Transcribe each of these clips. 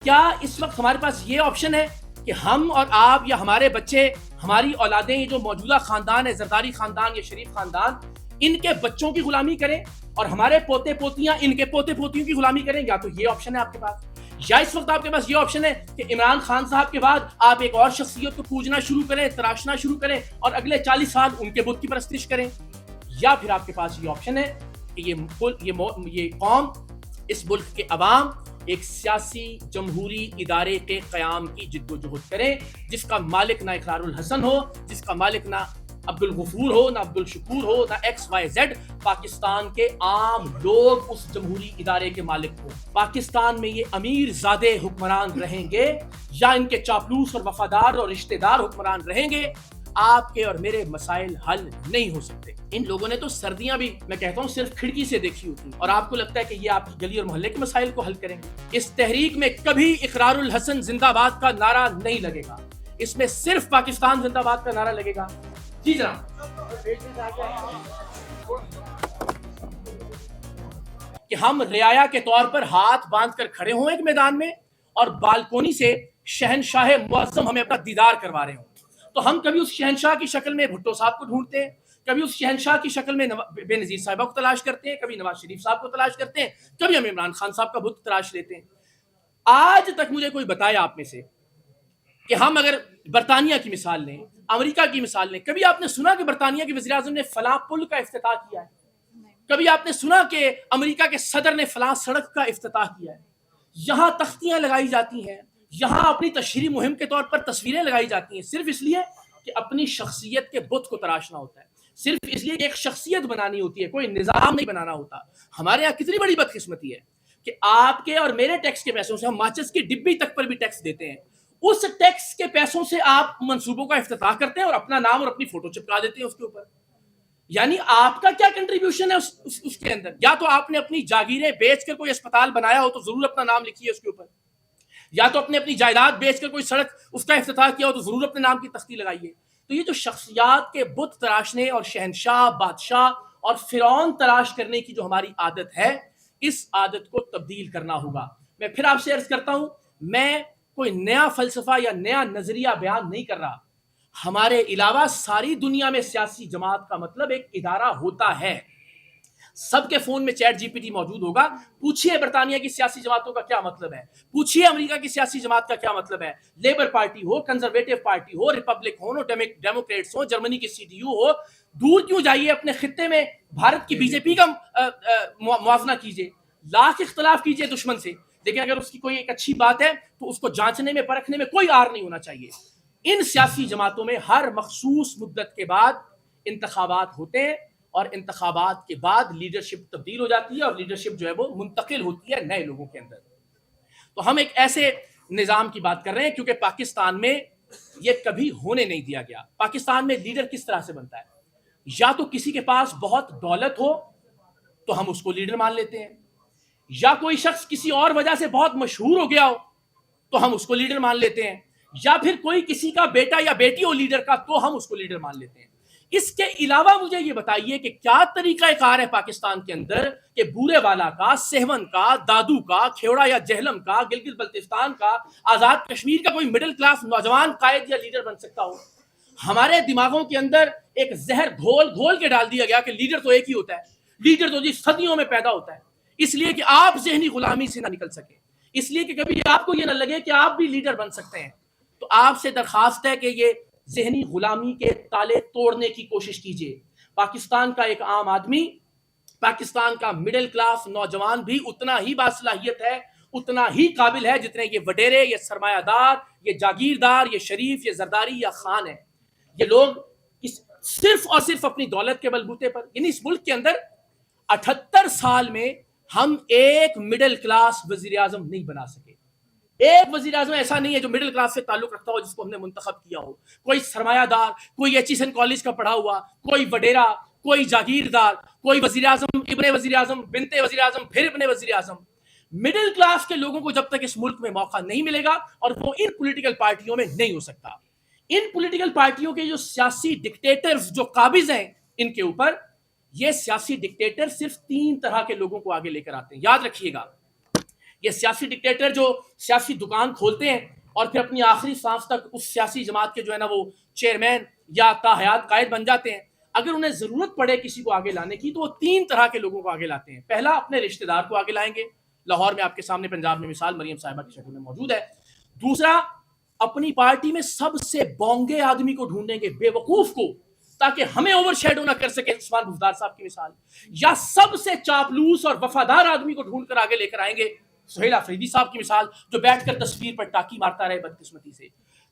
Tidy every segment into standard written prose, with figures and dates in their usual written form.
کیا اس وقت ہمارے پاس یہ آپشن ہے کہ ہم اور آپ یا ہمارے بچے، ہماری اولادیں، یہ جو موجودہ خاندان ہے، زرداری خاندان یا شریف خاندان، ان کے بچوں کی غلامی کریں اور ہمارے پوتے پوتیاں ان کے پوتے پوتیوں کی غلامی کریں؟ یا تو یہ آپشن ہے آپ کے پاس، یا اس وقت آپ کے پاس یہ آپشن ہے کہ عمران خان صاحب کے بعد آپ ایک اور شخصیت کو پوجنا شروع کریں، تراشنا شروع کریں اور اگلے 40 سال ان کے بت کی پرستش کریں، یا پھر آپ کے پاس یہ آپشن ہے کہ یہ قوم، اس ملک کے عوام ایک سیاسی جمہوری ادارے کے قیام کی جد و جہد کریں جس کا مالک نہ اقرار الحسن ہو، جس کا مالک نہ عبد الغفور ہو، نہ عبد الشکور ہو، نہ ایکس وائی زیڈ، پاکستان کے عام لوگ اس جمہوری ادارے کے مالک ہو۔ پاکستان میں یہ امیر زادے حکمران رہیں گے یا ان کے چاپلوس اور وفادار اور رشتہ دار حکمران رہیں گے، آپ کے اور میرے مسائل حل نہیں ہو سکتے۔ ان لوگوں نے تو سردیاں بھی میں کہتا ہوں صرف کھڑکی سے دیکھی ہوتی، اور آپ کو لگتا ہے کہ یہ آپ کی گلی اور محلے کے مسائل کو حل کریں گے۔ اس تحریک میں کبھی اقرار الحسن زندہ باد کا نعرہ نہیں لگے گا، اس میں صرف پاکستان زندہ باد کا نعرہ لگے گا۔ جی جناب، کہ ہم رعایا کے طور پر ہاتھ باندھ کر کھڑے ہوں ایک میدان میں اور بالکونی سے شہنشاہ معظم ہمیں اپنا دیدار کروا رہے ہوں، تو ہم کبھی اس شہنشاہ کی شکل میں بھٹو صاحب کو ڈھونڈتے ہیں، کبھی اس شہنشاہ کی شکل میں بے نظیر صاحبہ کو تلاش کرتے ہیں، کبھی نواز شریف صاحب کو تلاش کرتے ہیں، کبھی ہم عمران خان صاحب کا بت تلاش لیتے ہیں۔ آج تک مجھے کوئی بتائے آپ میں سے کہ ہم اگر برطانیہ کی مثال لیں، امریکہ کی مثال لیں، کبھی آپ نے سنا کہ برطانیہ کے وزیر اعظم نے فلاں پل کا افتتاح کیا ہے؟ کبھی آپ نے سنا کہ امریکہ کے صدر نے فلاں سڑک کا افتتاح کیا ہے؟ یہاں تختیاں لگائی جاتی ہیں، یہاں اپنی تشہیری مہم کے طور پر تصویریں لگائی جاتی ہیں، صرف اس لیے کہ اپنی شخصیت کے بت کو تراشنا ہوتا ہے، صرف اس لیے کہ ایک شخصیت بنانی ہوتی ہے، کوئی نظام نہیں بنانا ہوتا۔ ہمارے یہاں کتنی بڑی بدقسمتی ہے کہ آپ کے اور میرے ٹیکس کے پیسوں سے، ہم ماچس کی ڈبی تک پر بھی ٹیکس دیتے ہیں، اس ٹیکس کے پیسوں سے آپ منصوبوں کا افتتاح کرتے ہیں اور اپنا نام اور اپنی فوٹو چپکا دیتے ہیں اس کے اوپر۔ یعنی آپ کا کیا کنٹریبیوشن ہے اس کے اندر؟ یا تو آپ نے اپنی جاگیریں بیچ کر کوئی اسپتال بنایا ہو تو ضرور اپنا نام لکھیے اس کے اوپر، یا تو اپنی جائیداد بیچ کر کوئی سڑک اس کا افتتاح کیا ہو تو ضرور اپنے نام کی تختی لگائیے۔ تو یہ جو شخصیات کے بت تراشنے اور شہنشاہ، بادشاہ اور فرعون تلاش کرنے کی جو ہماری عادت ہے، اس عادت کو تبدیل کرنا ہوگا۔ میں پھر آپ سے عرض کرتا ہوں، میں کوئی نیا فلسفہ یا نیا نظریہ بیان نہیں کر رہا۔ ہمارے علاوہ ساری دنیا میں سیاسی جماعت کا مطلب ایک ادارہ ہوتا ہے۔ سب کے فون میں چیٹ جی پی ٹی موجود ہوگا، پوچھئے برطانیہ کی سیاسی جماعتوں کا کیا مطلب ہے، پوچھئے امریکہ کی سیاسی جماعت کا کیا مطلب ہے، لیبر پارٹی ہو، کنزرویٹو پارٹی ہو، ریپبلک ہو، ڈیموکریٹس ہو، جرمنی کی سی ڈی یو ہو، دور کیوں جائیے، اپنے خطے میں بھارت کی بی جے پی کا موازنہ کیجئے، لاکھ اختلاف کیجئے دشمن سے، لیکن اگر اس کی کوئی ایک اچھی بات ہے تو اس کو جانچنے میں، پرکھنے میں کوئی آر نہیں ہونا چاہیے۔ ان سیاسی جماعتوں میں ہر مخصوص مدت کے بعد انتخابات ہوتے ہیں اور انتخابات کے بعد لیڈرشپ تبدیل ہو جاتی ہے اور لیڈرشپ جو ہے وہ منتقل ہوتی ہے نئے لوگوں کے اندر۔ تو ہم ایک ایسے نظام کی بات کر رہے ہیں کیونکہ پاکستان میں یہ کبھی ہونے نہیں دیا گیا۔ پاکستان میں لیڈر کس طرح سے بنتا ہے؟ یا تو کسی کے پاس بہت دولت ہو تو ہم اس کو لیڈر مان لیتے ہیں، یا کوئی شخص کسی اور وجہ سے بہت مشہور ہو گیا ہو تو ہم اس کو لیڈر مان لیتے ہیں، یا پھر کوئی کسی کا بیٹا یا بیٹی ہو لیڈر کا تو ہم اس کو لیڈر مان لیتے ہیں۔ اس کے علاوہ مجھے یہ بتائیے کہ کیا طریقہ کار ہے پاکستان کے اندر کہ بورے والا کا، سہون کا، دادو کا، کھیوڑا یا جہلم کا، گلگت بلتستان کا، آزاد کشمیر کا کوئی مڈل کلاس نوجوان قائد یا لیڈر بن سکتا ہو؟ ہمارے دماغوں کے اندر ایک زہر گھول گھول کے ڈال دیا گیا کہ لیڈر تو ایک ہی ہوتا ہے، لیڈر تو جی صدیوں میں پیدا ہوتا ہے، اس لیے کہ آپ ذہنی غلامی سے نہ نکل سکے، اس لیے کہ کبھی آپ کو یہ نہ لگے کہ آپ بھی لیڈر بن سکتے ہیں۔ تو آپ سے درخواست ہے کہ یہ ذہنی غلامی کے تالے توڑنے کی کوشش کیجیے۔ پاکستان کا ایک عام آدمی، پاکستان کا مڈل کلاس نوجوان بھی اتنا ہی باصلاحیت ہے، اتنا ہی قابل ہے جتنے یہ وڈیرے، یہ سرمایہ دار، یہ جاگیردار، یہ شریف، یہ زرداری یا خان ہے۔ یہ لوگ صرف اور صرف اپنی دولت کے بلبوتے پر، یعنی اس ملک کے اندر 78 سال میں ہم ایک مڈل کلاس وزیر اعظم نہیں بنا سکے۔ ایک وزیر اعظم ایسا نہیں ہے جو مڈل کلاس سے تعلق رکھتا ہو جس کو ہم نے منتخب کیا ہو، کوئی سرمایہ دار، کوئی ایچیسن کالج کا پڑھا ہوا، کوئی وڈیرا، کوئی جاگیردار، کوئی وزیر اعظم، ابن وزیر اعظم، بنت وزیر اعظم، پھر ابن وزیر اعظم۔ مڈل کلاس کے لوگوں کو جب تک اس ملک میں موقع نہیں ملے گا، اور وہ ان پولیٹیکل پارٹیوں میں نہیں ہو سکتا۔ ان پولیٹیکل پارٹیوں کے جو سیاسی ڈکٹیٹرز جو قابض ہیں ان کے اوپر، یہ سیاسی ڈکٹیٹر صرف 3 طرح کے لوگوں کو آگے لے کر آتے ہیں، یاد رکھیے گا۔ یہ سیاسی ڈکٹیٹر جو سیاسی دکان کھولتے ہیں اور پھر اپنی آخری سانس تک اس سیاسی جماعت کے جو ہے نا وہ چیئرمین یا تاحیات قائد بن جاتے ہیں، اگر انہیں ضرورت پڑے کسی کو آگے لانے کی تو وہ 3 طرح کے لوگوں کو آگے لاتے ہیں. پہلا، اپنے رشتہ دار کو آگے لائیں گے. لاہور میں آپ کے سامنے پنجاب میں مثال مریم صاحبہ کی شکل میں موجود ہے. دوسرا، اپنی پارٹی میں سب سے بونگے آدمی کو ڈھونڈیں گے، بے وقوف کو، تاکہ ہمیں اوور شیڈو نہ کر سکے. عثمان بزدار صاحب کی مثال. یا سب سے چاپلوس اور وفادار آدمی کو ڈھونڈ کر آگے لے کر آئیں گے، سہیل آفریدی صاحب کی مثال، جو بیٹھ کر تصویر پر ٹاکی مارتا رہے بدقسمتی سے.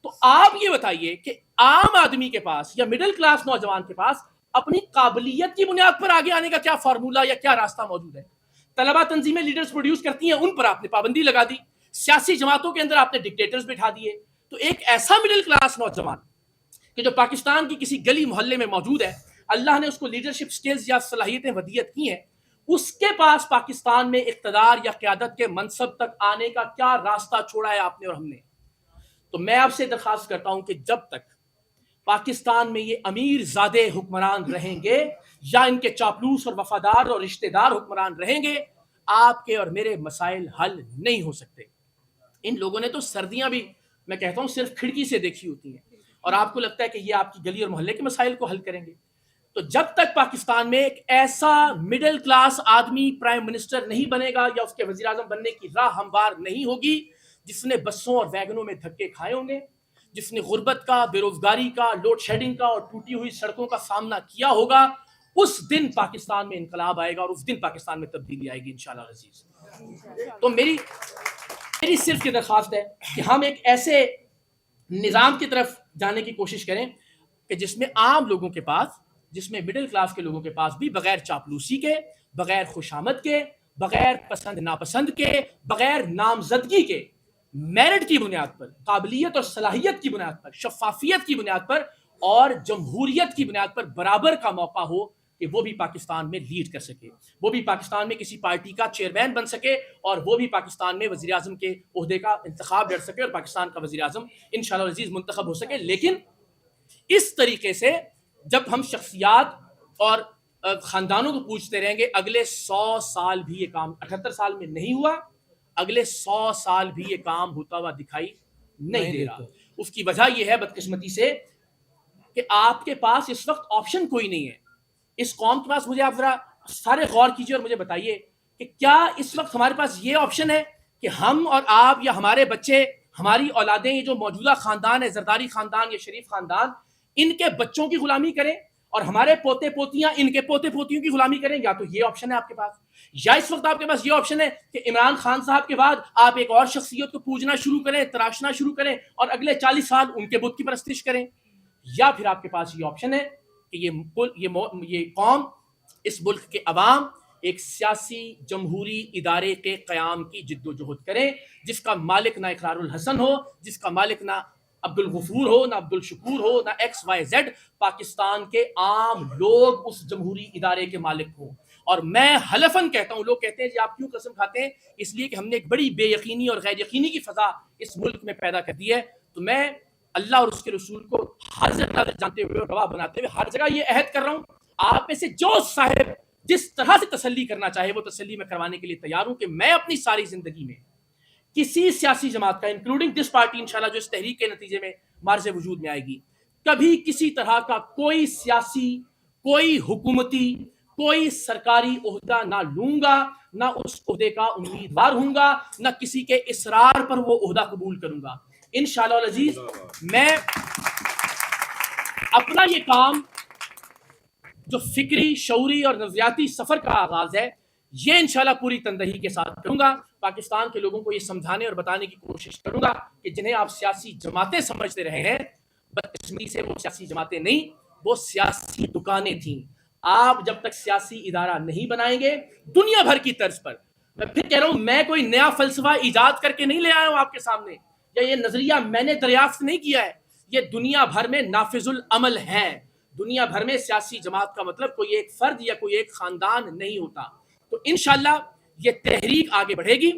تو آپ یہ بتائیے کہ عام آدمی کے پاس یا مڈل کلاس نوجوان کے پاس اپنی قابلیت کی بنیاد پر آگے آنے کا کیا فارمولا یا کیا راستہ موجود ہے؟ طلبہ تنظیمیں لیڈرز پروڈیوس کرتی ہیں، ان پر آپ نے پابندی لگا دی. سیاسی جماعتوں کے اندر آپ نے ڈکٹیٹرز بٹھا دیے. تو ایک ایسا مڈل کلاس نوجوان کہ جو پاکستان کی کسی گلی محلے میں موجود ہے، اللہ نے اس کو لیڈرشپ سکلز یا صلاحیتیں ودیت کی ہیں، اس کے پاس پاکستان میں اقتدار یا قیادت کے منصب تک آنے کا کیا راستہ چھوڑا ہے آپ نے اور ہم نے؟ تو میں آپ سے درخواست کرتا ہوں کہ جب تک پاکستان میں یہ امیر زادے حکمران رہیں گے یا ان کے چاپلوس اور وفادار اور رشتہ دار حکمران رہیں گے، آپ کے اور میرے مسائل حل نہیں ہو سکتے. ان لوگوں نے تو سردیاں بھی میں کہتا ہوں صرف کھڑکی سے دیکھی ہوتی ہیں، اور آپ کو لگتا ہے کہ یہ آپ کی گلی اور محلے کے مسائل کو حل کریں گے. تو جب تک پاکستان میں ایک ایسا مڈل کلاس آدمی پرائم منسٹر نہیں بنے گا یا اس کے وزیر اعظم بننے کی راہ ہموار نہیں ہوگی، جس نے بسوں اور ویگنوں میں دھکے کھائے ہوں گے، جس نے غربت کا، بے روزگاری کا، لوڈ شیڈنگ کا اور ٹوٹی ہوئی سڑکوں کا سامنا کیا ہوگا، اس دن پاکستان میں انقلاب آئے گا اور اس دن پاکستان میں تبدیلی آئے گی انشاءاللہ العزیز. تو میری صرف یہ درخواست ہے کہ ہم ایک ایسے نظام کی طرف جانے کی کوشش کریں کہ جس میں عام لوگوں کے پاس، جس میں مڈل کلاس کے لوگوں کے پاس بھی بغیر چاپلوسی کے، بغیر خوشامد کے، بغیر پسند ناپسند کے، بغیر نامزدگی کے، میرٹ کی بنیاد پر، قابلیت اور صلاحیت کی بنیاد پر، شفافیت کی بنیاد پر اور جمہوریت کی بنیاد پر برابر کا موقع ہو کہ وہ بھی پاکستان میں لیڈ کر سکے، وہ بھی پاکستان میں کسی پارٹی کا چیئرمین بن سکے، اور وہ بھی پاکستان میں وزیر اعظم کے عہدے کا انتخاب لڑ سکے اور پاکستان کا وزیر اعظم انشاءاللہ العزیز منتخب ہو سکے. لیکن اس طریقے سے جب ہم شخصیات اور خاندانوں کو پوچھتے رہیں گے، اگلے 100 سال بھی یہ کام 78 سال میں نہیں ہوا، اگلے 100 سال بھی یہ کام ہوتا ہوا دکھائی نہیں دے رہا. اس کی وجہ یہ ہے بدقسمتی سے کہ آپ کے پاس اس وقت آپشن کوئی نہیں ہے. اس قوم کے پاس، مجھے آپ ذرا سارے غور کیجئے اور مجھے بتائیے کہ کیا اس وقت ہمارے پاس یہ آپشن ہے کہ ہم اور آپ یا ہمارے بچے، ہماری اولادیں، یہ جو موجودہ خاندان ہے، زرداری خاندان یا شریف خاندان، ان کے بچوں کی غلامی کریں اور ہمارے پوتے پوتیاں ان کے پوتے پوتیوں کی غلامی کریں؟ یا تو یہ آپشن ہے آپ کے پاس، یا اس وقت آپ کے پاس یہ آپشن ہے کہ عمران خان صاحب کے بعد آپ ایک اور شخصیت کو پوجنا شروع کریں، تراشنا شروع کریں اور اگلے 40 سال ان کے بت کی پرستش کریں. یا پھر آپ کے پاس یہ آپشن ہے کہ یہ قوم، اس ملک کے عوام ایک سیاسی جمہوری ادارے کے قیام کی جد و جہد کریں، جس کا مالک نہ اقرار الحسن ہو، جس کا مالک نہ عبد الغفور ہو، نہ عبد الشکور ہو، نہ ایکس وائی زیڈ، پاکستان کے عام لوگ اس جمہوری ادارے کے مالک ہوں. اور میں حلفاً کہتا ہوں، لوگ کہتے ہیں جی آپ کیوں قسم کھاتے ہیں؟ اس لیے کہ ہم نے ایک بڑی بے یقینی اور غیر یقینی کی فضا اس ملک میں پیدا کر دی ہے. تو میں اللہ اور اس کے رسول کو حاضر ناظر جانتے ہوئے اور گواہ بناتے ہوئے ہر جگہ یہ عہد کر رہا ہوں، آپ میں سے جو صاحب جس طرح سے تسلی کرنا چاہے وہ تسلی میں کروانے کے لیے تیار ہوں کہ میں اپنی ساری زندگی میں کسی سیاسی جماعت کا، انکلوڈنگ دس پارٹی انشاءاللہ جو اس تحریک کے نتیجے میں مارز وجود میں آئے گی، کبھی کسی طرح کا کوئی سیاسی، کوئی حکومتی، کوئی سرکاری عہدہ نہ لوں گا، نہ اس عہدے کا امیدوار ہوں گا، نہ کسی کے اصرار پر وہ عہدہ قبول کروں گا. انشاءاللہ العزیز میں اپنا یہ کام جو فکری، شعوری اور نظریاتی سفر کا آغاز ہے، یہ انشاءاللہ پوری تندہی کے ساتھ کروں گا. پاکستان کے لوگوں کو یہ سمجھانے اور بتانے کی کوشش کروں گا کہ جنہیں آپ سیاسی جماعتیں سمجھتے رہے ہیں، بدقسمتی سے وہ سیاسی جماعتیں نہیں، وہ سیاسی دکانیں تھیں. آپ جب تک سیاسی ادارہ نہیں بنائیں گے دنیا بھر کی طرز پر، میں پھر کہہ رہا ہوں، میں کوئی نیا فلسفہ ایجاد کر کے نہیں لے آیا ہوں آپ کے سامنے، یا یہ نظریہ میں نے دریافت نہیں کیا ہے، یہ دنیا بھر میں نافذ العمل ہے. دنیا بھر میں سیاسی جماعت کا مطلب کوئی ایک فرد یا کوئی ایک خاندان نہیں ہوتا. تو انشاءاللہ یہ تحریک آگے بڑھے گی.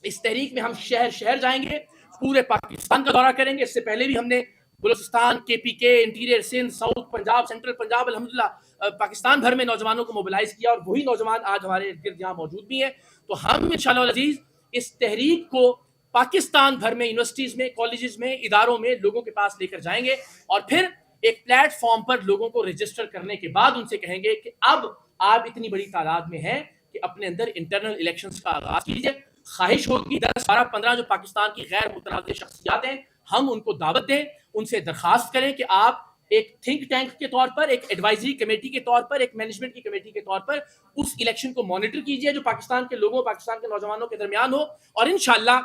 اس تحریک میں ہم شہر شہر جائیں گے، پورے پاکستان کا دورہ کریں گے. اس سے پہلے بھی ہم نے Balochistan, K P K, interior Sindh, south Punjab, central Punjab, الحمدللہ پاکستان بھر میں نوجوانوں کو موبلائز کیا، اور وہی نوجوان آج ہمارے ارد گرد یہاں موجود بھی ہیں. تو ہم انشاءاللہ العزیز اس تحریک کو پاکستان بھر میں یونیورسٹیز میں، کالجز میں، اداروں میں لوگوں کے پاس لے کر جائیں گے اور پھر ایک پلیٹ فارم پر لوگوں کو رجسٹر کرنے کے بعد ان سے کہیں گے کہ اب آپ اتنی بڑی تعداد میں ہیں کہ اپنے اندر انٹرنل الیکشنز کا آغاز کیجیے. خواہش ہوگی 10 12 15 جو پاکستان کی غیر متنازع شخصیات ہیں ہم ان کو دعوت دیں، ان سے درخواست کریں کہ آپ ایک تھنک ٹینک کے طور پر، ایک ایڈوائزری کمیٹی کے طور پر، ایک مینجمنٹ کی کمیٹی کے طور پر اس الیکشن کو مانیٹر کیجیے جو پاکستان کے لوگوں، پاکستان کے نوجوانوں کے درمیان ہو. اور انشاءاللہ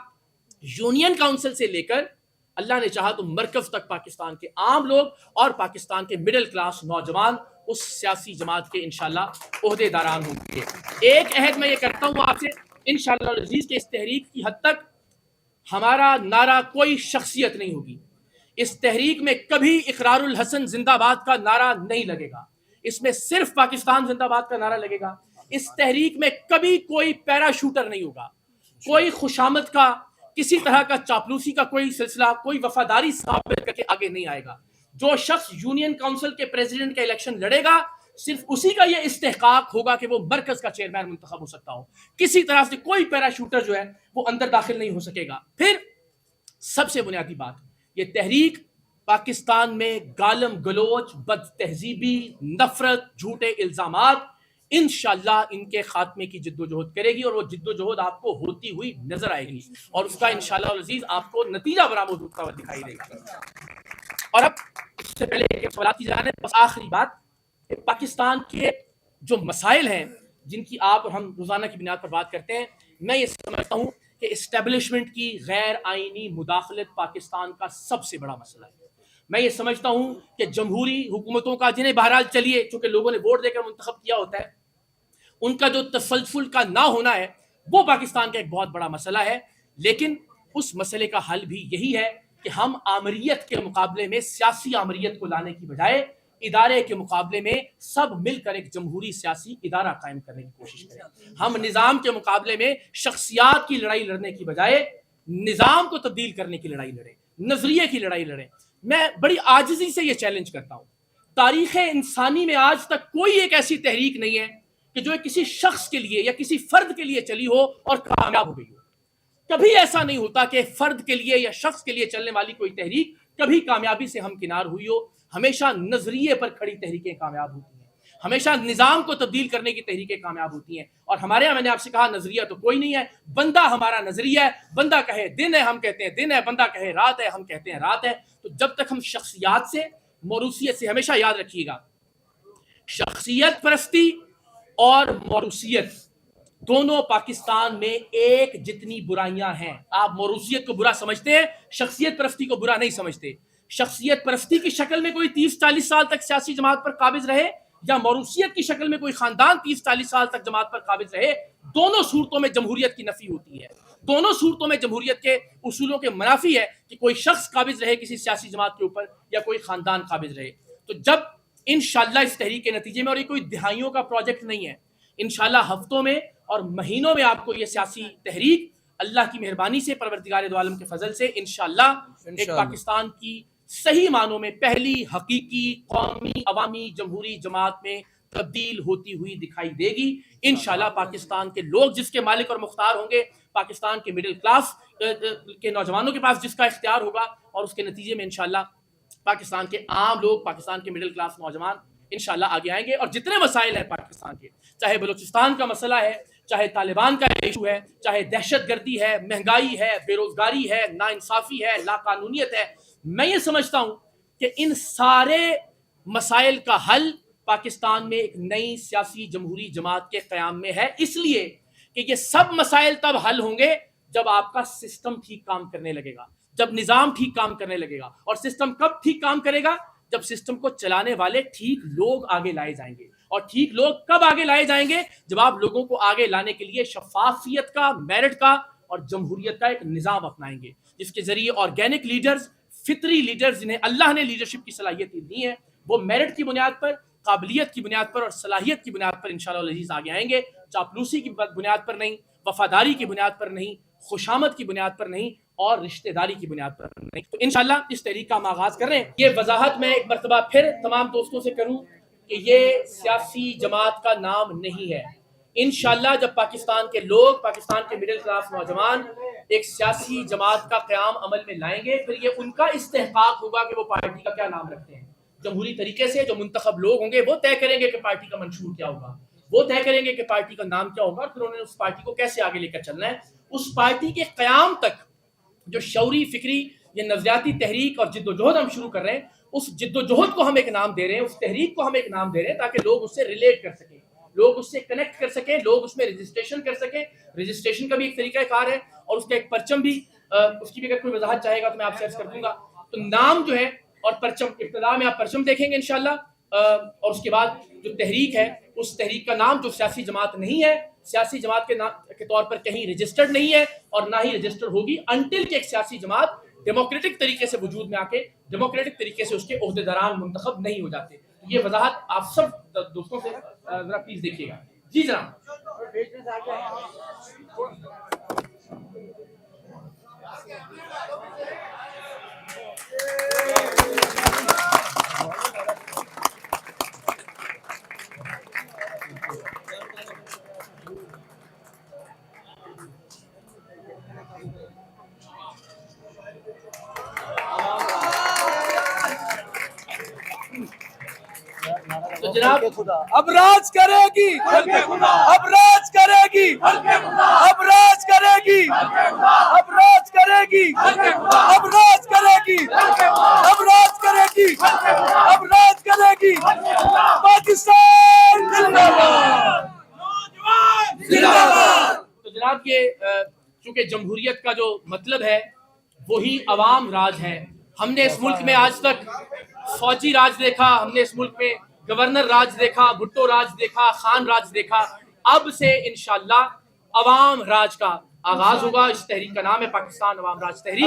یونین کاؤنسل سے لے کر اللہ نے چاہا تو مرکز تک پاکستان کے عام لوگ اور پاکستان کے مڈل کلاس نوجوان اس سیاسی جماعت کے انشاءاللہ عہدے داران ہوں گے. ایک عہد میں یہ کرتا ہوں آپ سے انشاءاللہ العزیز کہ اس تحریک کی حد تک ہمارا نعرہ کوئی شخصیت نہیں ہوگی. اس تحریک میں کبھی اقرار الحسن زندہ باد کا نعرہ نہیں لگے گا، اس میں صرف پاکستان زندہ باد کا نعرہ لگے گا. اس تحریک میں کبھی کوئی پیرا شوٹر نہیں ہوگا، کوئی خوشامد کا، کسی طرح کا چاپلوسی کا کوئی سلسلہ، کوئی وفاداری ثابت کر کے آگے نہیں آئے گا. جو شخص یونین کاؤنسل کے پریزیڈنٹ کا الیکشن لڑے گا صرف اسی کا یہ استحقاق ہوگا کہ وہ مرکز کا چیئرمین منتخب ہو سکتا ہو. کسی طرح سے کوئی پیرا شوٹر جو ہے وہ اندر داخل نہیں ہو سکے گا. پھر سب سے بنیادی بات، یہ تحریک پاکستان میں گالم گلوچ، بد تہذیبی، نفرت، جھوٹے الزامات انشاءاللہ ان کے خاتمے کی جد و جہد کرے گی اور وہ جد و جہد آپ کو ہوتی ہوئی نظر آئے گی اور اس کا انشاءاللہ العزیز آپ کو نتیجہ برآمد ہوتا ہوا دکھائی دے گا. اور اب اس سے پہلے ایک سوالات کی جانب بس آخری بات، پاکستان کے جو مسائل ہیں جن کی آپ اور ہم روزانہ کی بنیاد پر بات کرتے ہیں، میں یہ سمجھتا ہوں کہ اسٹیبلشمنٹ کی غیر آئینی مداخلت پاکستان کا سب سے بڑا مسئلہ ہے. میں یہ سمجھتا ہوں کہ جمہوری حکومتوں کا، جنہیں بہرحال چلیے چونکہ لوگوں نے ووٹ دے کر منتخب کیا ہوتا ہے، ان کا جو تسلسل کا نہ ہونا ہے وہ پاکستان کا ایک بہت بڑا مسئلہ ہے. لیکن اس مسئلے کا حل بھی یہی ہے کہ ہم آمریت کے مقابلے میں سیاسی آمریت کو لانے کی بجائے ادارے کے مقابلے میں سب مل کر ایک جمہوری سیاسی ادارہ قائم کرنے کی کوشش کریں. ہم نظام کے مقابلے میں شخصیات کی لڑائی لڑنے کی بجائے نظام کو تبدیل کرنے کی لڑائی لڑیں، نظریے کی لڑائی لڑیں. میں بڑی عاجزی سے یہ چیلنج کرتا ہوں، تاریخ انسانی میں آج تک کوئی ایک ایسی تحریک نہیں ہے کہ جو کسی شخص کے لیے یا کسی فرد کے لیے چلی ہو اور کامیاب ہو گئی ہو. کبھی ایسا نہیں ہوتا کہ فرد کے لیے یا شخص کے لیے چلنے والی کوئی تحریک کبھی کامیابی سے ہمکنار ہوئی ہو. ہمیشہ نظریے پر کھڑی تحریکیں کامیاب ہوتی ہیں، ہمیشہ نظام کو تبدیل کرنے کی تحریکیں کامیاب ہوتی ہیں. اور ہمارے یہاں میں نے آپ سے کہا نظریہ تو کوئی نہیں ہے، بندہ ہمارا نظریہ ہے. بندہ کہے دن ہے ہم کہتے ہیں دن ہے، بندہ کہے رات ہے ہم کہتے ہیں رات ہے. تو جب تک ہم شخصیات سے، موروثیت سے، ہمیشہ یاد رکھیے گا شخصیت پرستی اور موروثیت دونوں پاکستان میں ایک جتنی برائیاں ہیں. آپ موروثیت کو برا سمجھتے ہیں، شخصیت پرستی کو برا نہیں سمجھتے. شخصیت پرستی کی شکل میں کوئی 30-40 سال تک سیاسی جماعت پر قابض رہے یا موروثیت کی شکل میں کوئی خاندان 30-40 سال تک جماعت پر قابض رہے، دونوں صورتوں میں جمہوریت کی نفی ہوتی ہے. دونوں صورتوں میں جمہوریت کے اصولوں کے منافی ہے کہ کوئی شخص قابض رہے کسی سیاسی جماعت کے اوپر یا کوئی خاندان قابض رہے. تو جب انشاءاللہ اس تحریک کے نتیجے میں، اور یہ کوئی دہائیوں کا پروجیکٹ نہیں ہے، انشاءاللہ ہفتوں میں اور مہینوں میں آپ کو یہ سیاسی تحریک اللہ کی مہربانی سے، پروردگار دو عالم کے فضل سے انشاءاللہ ایک پاکستان کی صحیح معنوں میں پہلی حقیقی قومی عوامی جمہوری جماعت میں تبدیل ہوتی ہوئی دکھائی دے گی. انشاءاللہ پاکستان کے لوگ جس کے مالک اور مختار ہوں گے، پاکستان کے مڈل کلاس کے نوجوانوں کے پاس جس کا اختیار ہوگا، اور اس کے نتیجے میں انشاءاللہ پاکستان کے عام لوگ، پاکستان کے مڈل کلاس نوجوان انشاءاللہ آگے آئیں گے. اور جتنے مسائل ہیں پاکستان کے، چاہے بلوچستان کا مسئلہ ہے، چاہے طالبان کا ایشو ہے، چاہے دہشت گردی ہے، مہنگائی ہے، بے روزگاری ہے، ناانصافی ہے، لا قانونیت ہے، میں یہ سمجھتا ہوں کہ ان سارے مسائل کا حل پاکستان میں ایک نئی سیاسی جمہوری جماعت کے قیام میں ہے. اس لیے کہ یہ سب مسائل تب حل ہوں گے جب آپ کا سسٹم ٹھیک کام کرنے لگے گا، جب نظام ٹھیک کام کرنے لگے گا. اور سسٹم کب ٹھیک کام کرے گا؟ جب سسٹم کو چلانے والے ٹھیک لوگ آگے لائے جائیں گے. اور ٹھیک لوگ کب آگے لائے جائیں گے؟ جب آپ لوگوں کو آگے لانے کے لیے شفافیت کا، میرٹ کا اور جمہوریت کا ایک نظام اپنائیں گے، جس کے ذریعے آرگینک لیڈرز، فطری لیڈرز جنہیں اللہ نے لیڈرشپ کی صلاحیت دی ہے، وہ میرٹ کی بنیاد پر، قابلیت کی بنیاد پر اور صلاحیت کی بنیاد پر انشاءاللہ العزیز آگے آئیں گے. چاپلوسی کی بنیاد پر نہیں، وفاداری کی بنیاد پر نہیں، خوشامد کی بنیاد پر نہیں اور رشتہ داری کی بنیاد پر نہیں. تو انشاءاللہ اس تحریک کا ہم آغاز کر رہے ہیں. یہ وضاحت میں ایک مرتبہ پھر تمام دوستوں سے کروں کہ یہ سیاسی جماعت کا نام نہیں ہے، انشاءاللہ جب پاکستان کے لوگ، پاکستان کے مڈل کلاس نوجوان ایک سیاسی جماعت کا قیام عمل میں لائیں گے، پھر یہ ان کا استحقاق ہوگا کہ وہ پارٹی کا کیا نام رکھتے ہیں۔ جمہوری طریقے سے جو منتخب لوگ ہوں گے وہ طے کریں گے کہ پارٹی کا منشور کیا ہوگا، وہ طے کریں گے کہ پارٹی کا نام کیا ہوگا، اور پھر انہوں نے اس پارٹی کو کیسے آگے لے کر چلنا ہے۔ اس پارٹی کے قیام تک جو شعوری، فکری، یہ نظریاتی تحریک اور جد و جہد ہم شروع کر رہے ہیں، اس جد و جہد کو ہم ایک نام دے رہے ہیں، اس تحریک کو ہم ایک نام دے رہے ہیں تاکہ لوگ اس سے ریلیٹ کر سکیں، لوگ اس سے کنیکٹ کر سکیں، لوگ اس میں رجسٹریشن کر سکیں۔ رجسٹریشن کا بھی ایک طریقہ کار ہے اور اس کا ایک پرچم بھی، اس کی بھی اگر کوئی وضاحت چاہے گا تو میں آپ سے عرض کر دوں گا۔ تو نام جو ہے اور پرچم، ابتدا میں آپ پرچم دیکھیں گے انشاءاللہ، اور اس کے بعد جو تحریک ہے اس تحریک کا نام جو سیاسی جماعت نہیں ہے، سیاسی جماعت کے طور پر کہیں رجسٹرڈ نہیں ہے اور نہ ہی رجسٹر ہوگی انٹل کہ ایک سیاسی جماعت ڈیموکریٹک طریقے سے وجود میں آ کے ڈیموکریٹک طریقے سے اس کے عہدیداران منتخب نہیں ہو جاتے۔ یہ وضاحت آپ سب دوستوں سے ذرا پلیز دیکھیے گا۔ جی جناب۔ تو جناب اب راج کرے گی، اب راج کرے گی، اب راج کرے گی، اب راج کرے گی، اب راج کرے گی، اب راج کرے گی، اب راج کرے گی۔ پاکستان زندہ باد، زندہ باد۔ تو جناب یہ چونکہ جمہوریت کا جو مطلب ہے وہی عوام راج ہے۔ ہم نے اس ملک میں آج تک فوجی راج دیکھا، ہم نے اس ملک میں گورنر راج دیکھا، بھٹو راج دیکھا، خان راج دیکھا۔ اب سے انشاءاللہ عوام راج کا آغاز ہوگا۔ اس تحریک کا نام ہے پاکستان عوام راج تحریک۔